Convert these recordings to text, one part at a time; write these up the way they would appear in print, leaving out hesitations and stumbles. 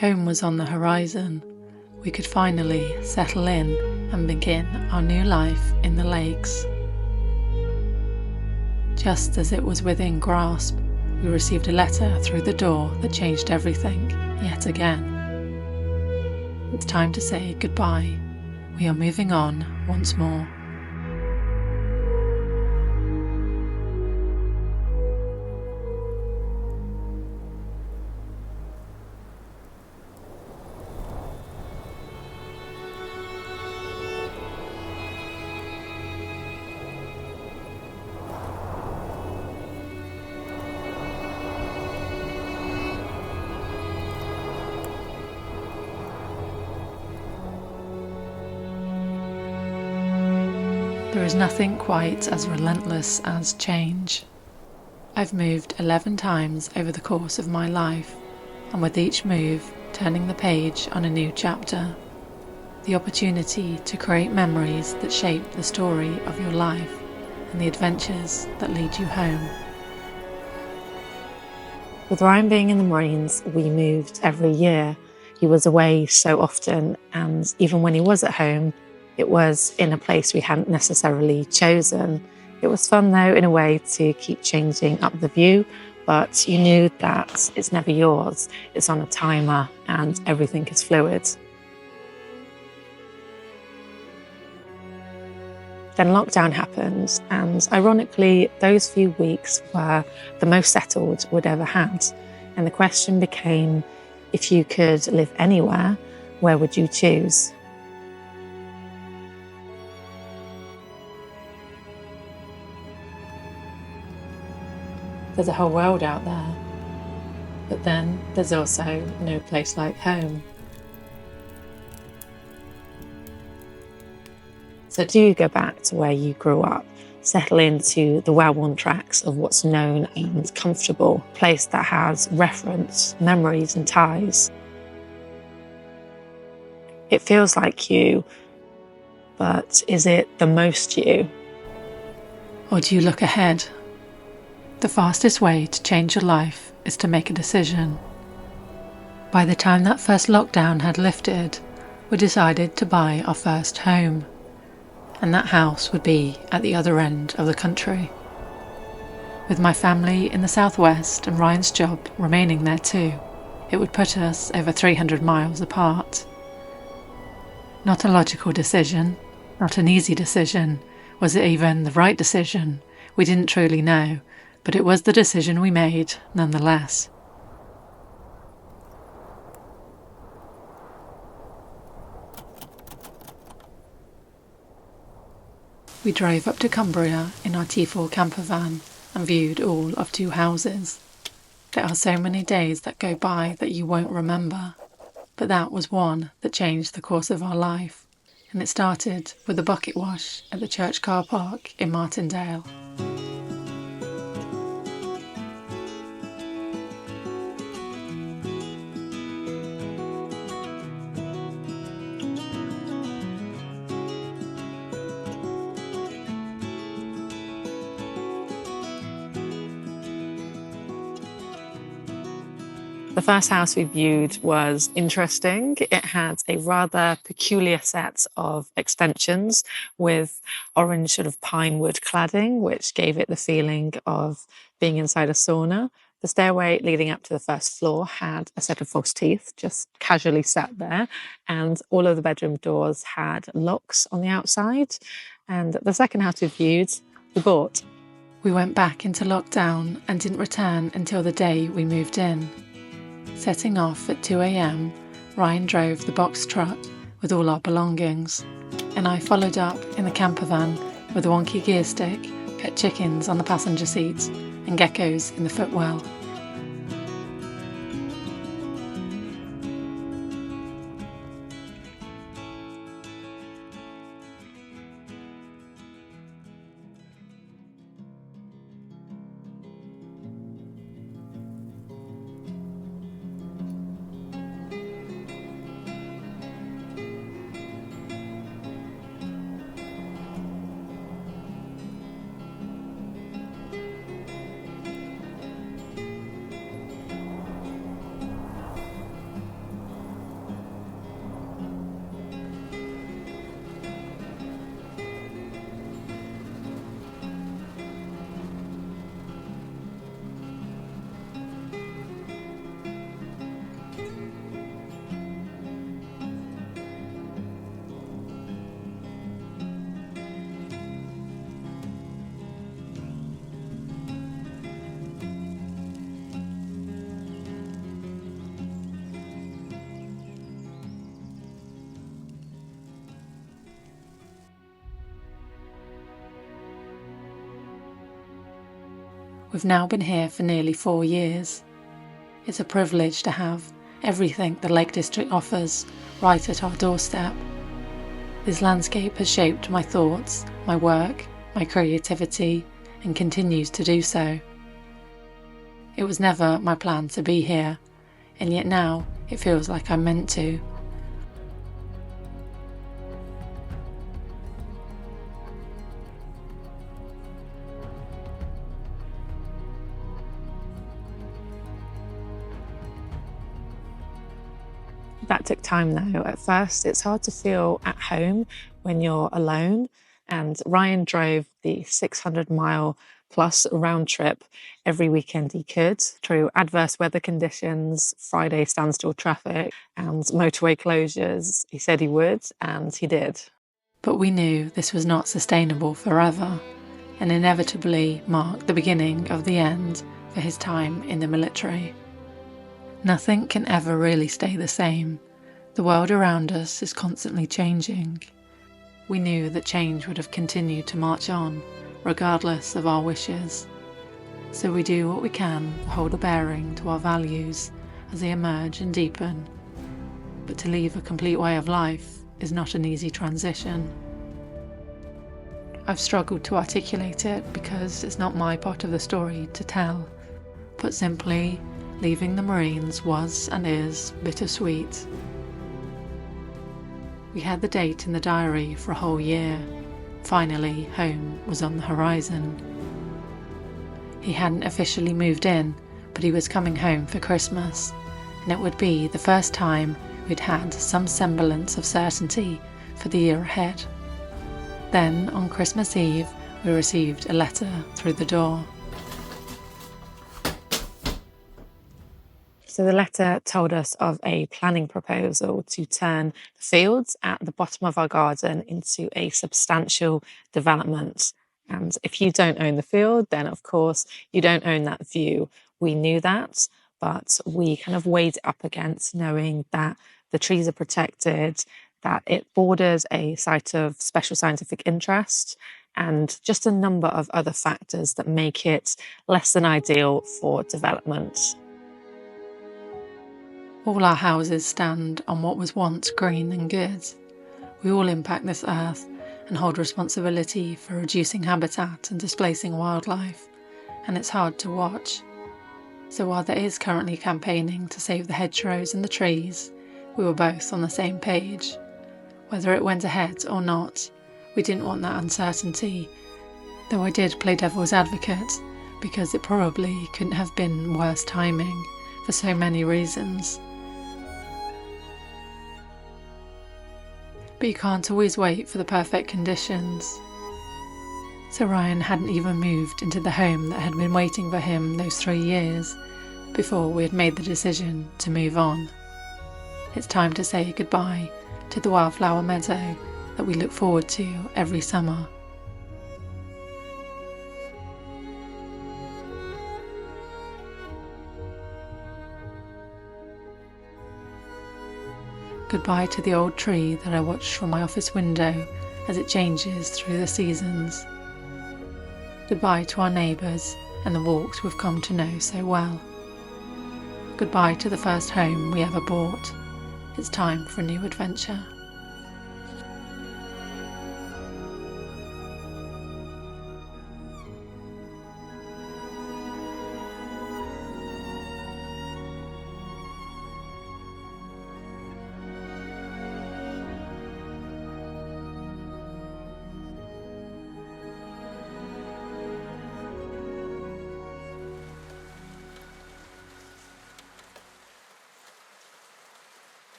Home was on the horizon. We could finally settle in and begin our new life in the lakes. Just as it was within grasp, we received a letter through the door that changed everything yet again. It's time to say goodbye. We are moving on once more. There is nothing quite as relentless as change. I've moved 11 times over the course of my life, and with each move, turning the page on a new chapter. The opportunity to create memories that shape the story of your life and the adventures that lead you home. With Ryan being in the Marines, we moved every year. He was away so often, and even when he was at home, it was in a place we hadn't necessarily chosen. It was fun though, in a way, to keep changing up the view, but you knew that it's never yours. It's on a timer and everything is fluid. Then lockdown happened, and ironically, those few weeks were the most settled we'd ever had. And the question became, if you could live anywhere, where would you choose? There's a whole world out there, but then there's also no place like home. So do you go back to where you grew up, settle into the well-worn tracks of what's known and comfortable, a place that has reference, memories and ties. It feels like you, but is it the most you? Or do you look ahead? The fastest way to change your life is to make a decision. By the time that first lockdown had lifted, we decided to buy our first home. And that house would be at the other end of the country. With my family in the southwest and Ryan's job remaining there too, it would put us over 300 miles apart. Not a logical decision, not an easy decision. Was it even the right decision? We didn't truly know, but it was the decision we made nonetheless. We drove up to Cumbria in our T4 camper van and viewed all of 2 houses. There are so many days that go by that you won't remember, but that was one that changed the course of our life, and it started with a bucket wash at the church car park in Martindale. The first house we viewed was interesting. It had a rather peculiar set of extensions with orange sort of pine wood cladding, which gave it the feeling of being inside a sauna. The stairway leading up to the first floor had a set of false teeth just casually sat there, and all of the bedroom doors had locks on the outside. And the second house we viewed, we bought. We went back into lockdown and didn't return until the day we moved in. Setting off at 2 a.m, Ryan drove the box truck with all our belongings, and I followed up in the camper van with a wonky gear stick, pet chickens on the passenger seats, and geckos in the footwell. We've now been here for nearly 4 years. It's a privilege to have everything the Lake District offers right at our doorstep. This landscape has shaped my thoughts, my work, my creativity, and continues to do so. It was never my plan to be here, and yet now it feels like I'm meant to. That took time though. At first, it's hard to feel at home when you're alone. And Ryan drove the 600-mile plus round trip every weekend he could through adverse weather conditions, Friday standstill traffic, and motorway closures. He said he would, and he did. But we knew this was not sustainable forever, and inevitably marked the beginning of the end for his time in the military. Nothing can ever really stay the same. The world around us is constantly changing. We knew that change would have continued to march on, regardless of our wishes. So we do what we can to hold a bearing to our values as they emerge and deepen. But to leave a complete way of life is not an easy transition. I've struggled to articulate it because it's not my part of the story to tell. Put simply, leaving the Marines was and is bittersweet. We had the date in the diary for a whole year. Finally, home was on the horizon. He hadn't officially moved in, but he was coming home for Christmas, and it would be the first time we'd had some semblance of certainty for the year ahead. Then, on Christmas Eve, we received a letter through the door. So the letter told us of a planning proposal to turn the fields at the bottom of our garden into a substantial development. And if you don't own the field, then of course you don't own that view. We knew that, but we kind of weighed it up against knowing that the trees are protected, that it borders a site of special scientific interest, and just a number of other factors that make it less than ideal for development. All our houses stand on what was once green and good. We all impact this earth and hold responsibility for reducing habitat and displacing wildlife, and it's hard to watch. So while there is currently campaigning to save the hedgerows and the trees, we were both on the same page. Whether it went ahead or not, we didn't want that uncertainty, though I did play devil's advocate, because it probably couldn't have been worse timing for so many reasons. But you can't always wait for the perfect conditions. So Ryan hadn't even moved into the home that had been waiting for him those 3 years before we had made the decision to move on. It's time to say goodbye to the wildflower meadow that we look forward to every summer. Goodbye to the old tree that I watch from my office window as it changes through the seasons. Goodbye to our neighbours and the walks we've come to know so well. Goodbye to the first home we ever bought. It's time for a new adventure.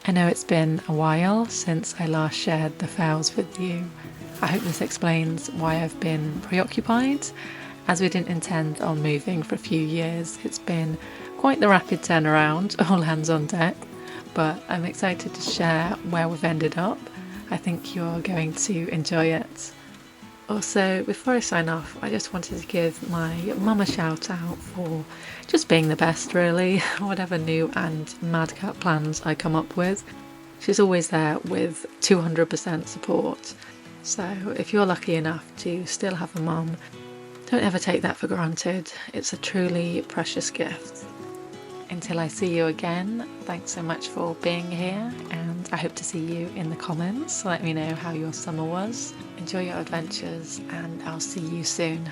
I know it's been a while since I last shared the files with you. I hope this explains why I've been preoccupied. As we didn't intend on moving for a few years, it's been quite the rapid turnaround, all hands on deck, but I'm excited to share where we've ended up. I think you're going to enjoy it. Also, before I sign off, I just wanted to give my mum a shout out for just being the best, really. Whatever new and madcap plans I come up with, she's always there with 200% support. So if you're lucky enough to still have a mum, don't ever take that for granted. It's a truly precious gift. Until I see you again, thanks so much for being here, and I hope to see you in the comments. Let me know how your summer was. Enjoy your adventures, and I'll see you soon.